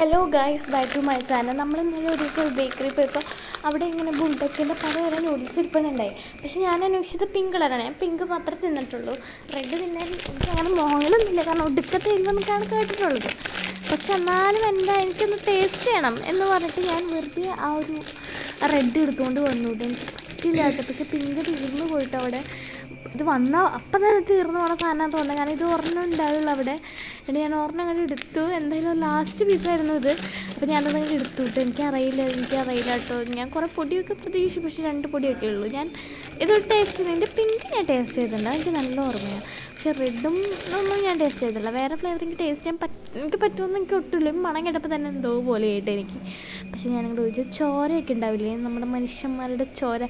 Hello guys, back to my channel. നമ്മൾ ഇന്നലെ ഒരു ദിവസം ബേക്കറി പോയപ്പോൾ അവിടെ ഇങ്ങനെ ബുൾഡക്കിൻ്റെ പലതരം നൂഡിൽസ് ഇരിപ്പുണ്ടായി. പക്ഷേ ഞാൻ അന്വേഷിച്ചത് പിങ്ക് കളറാണ്. ഞാൻ പിങ്ക് മാത്രമേ തിന്നിട്ടുള്ളൂ. റെഡ് തിന്നാൻ എനിക്ക് അങ്ങനെ മോഹങ്ങളൊന്നുമില്ല, കാരണം ഒടുക്കത്തെ നമുക്കാണ് കേട്ടിട്ടുള്ളത്. പക്ഷെ എന്നാലും എന്താ എനിക്കൊന്ന് ടേസ്റ്റ് ചെയ്യണം എന്ന് പറഞ്ഞിട്ട് ഞാൻ വെറുതെ ആ ഒരു റെഡ് എടുത്തുകൊണ്ട് വന്നു. എനിക്ക് പറ്റില്ല കേട്ടോ. പക്ഷേ പിങ്ക് തീർന്നു പോയിട്ട് അവിടെ ഇത് വന്നാൽ അപ്പം തന്നെ തീർന്നു പോണ സാധനം തോന്നുന്നത്. കാരണം ഇത് ഒരെണ്ണം ഉണ്ടാവുള്ളൂ അവിടെ. എന്നിട്ട് ഞാൻ ഒരെണ്ണം അങ്ങനെ എടുത്തു. എന്തായാലും ലാസ്റ്റ് പീസായിരുന്നു ഇത്. അപ്പോൾ ഞാനതങ്ങനെ എടുത്തു വിട്ടു. എനിക്കറിയില്ല കേട്ടോ. ഞാൻ കുറേ പൊടിയൊക്കെ പ്രതീക്ഷിച്ചു, പക്ഷേ 2 പൊടിയൊക്കെ ഉള്ളൂ. ഞാൻ ഇത് ടേസ്റ്റ് ചെയ്തു. എൻ്റെ പിങ്ക് ഞാൻ ടേസ്റ്റ് ചെയ്തിട്ടുണ്ട്, എനിക്ക് നല്ല ഓർമ്മയാണ്. പക്ഷേ റെഡും ഒന്നും ഞാൻ ടേസ്റ്റ് ചെയ്തില്ല. വേറെ ഫ്ലേവർ എനിക്ക് ടേസ്റ്റ് ചെയ്യാൻ എനിക്ക് പറ്റുമെന്ന് എനിക്ക് ഒട്ടുമില്ല. മണം കേട്ടപ്പോൾ തന്നെ എന്തോ പോലെ ആയിട്ട് എനിക്ക്. പക്ഷേ ഞാനിങ്ങോട്ട് ചോദിച്ചു, ചോരയൊക്കെ ഉണ്ടാവില്ലേ നമ്മുടെ മനുഷ്യന്മാരുടെ ചോര,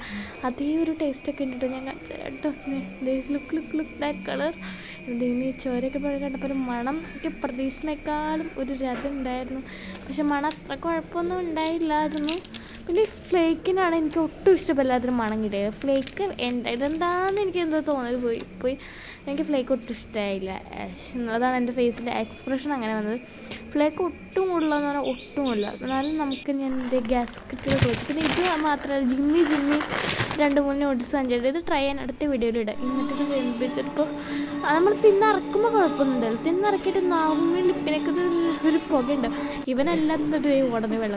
അതേ ഒരു ടേസ്റ്റൊക്കെ ഉണ്ടിട്ടോ. ഞാൻ കേട്ടോ ലുക്ക് ദാറ്റ് കളർ. എന്തെങ്കിലും ഈ ചോരയൊക്കെ പോയി കണ്ടപ്പോൾ ഒരു മണം എനിക്ക് പ്രതീക്ഷിച്ചതിനേക്കാളും ഒരു രസം ഉണ്ടായിരുന്നു. പക്ഷെ മണം അത്ര കുഴപ്പമൊന്നും ഉണ്ടായില്ലായിരുന്നു. പിന്നെ ഫ്ലേക്കിനാണ് എനിക്ക് ഒട്ടും ഇഷ്ടപ്പെടാത്തൊരു മണം കിട്ടിയത്. ഫ്ലേക്ക് ഇതെന്താണെന്ന് എനിക്ക് എന്തോ തോന്നൽ പോയി എനിക്ക് ഫ്ലേക്ക് ഒട്ടും ഇഷ്ടമായില്ല. അതാണ് എൻ്റെ ഫേസിൻ്റെ എക്സ്പ്രഷൻ അങ്ങനെ വന്നത്. ഫ്ലേക്ക് ഒട്ടും കൂടുതലെന്ന് പറഞ്ഞാൽ ഒട്ടുമില്ല. എന്നാലും നമുക്ക് ഞാൻ എൻ്റെ ഗ്യാസ്കറ്റിൽ ചോദിച്ചു. പിന്നെ ഇത് മാത്രമല്ല, ജിമ്മി 2-3 നൂഡിൽസ് വാങ്ങിച്ചിട്ട് ഇത് ട്രൈ ചെയ്യാൻ അടുത്ത വീഡിയോയിലിടാം. എന്നിട്ട് വെന്തിച്ചിപ്പോൾ നമ്മൾ തിന്നിറക്കുമ്പോൾ കുഴപ്പമൊന്നുമില്ലല്ലോ. തിന്നിറക്കിയിട്ട് നാവിന് ലിപ്പിനൊക്കെ ഒരു പുകയുണ്ട്. ഇവനെല്ലാം ഉടനെ വെള്ളം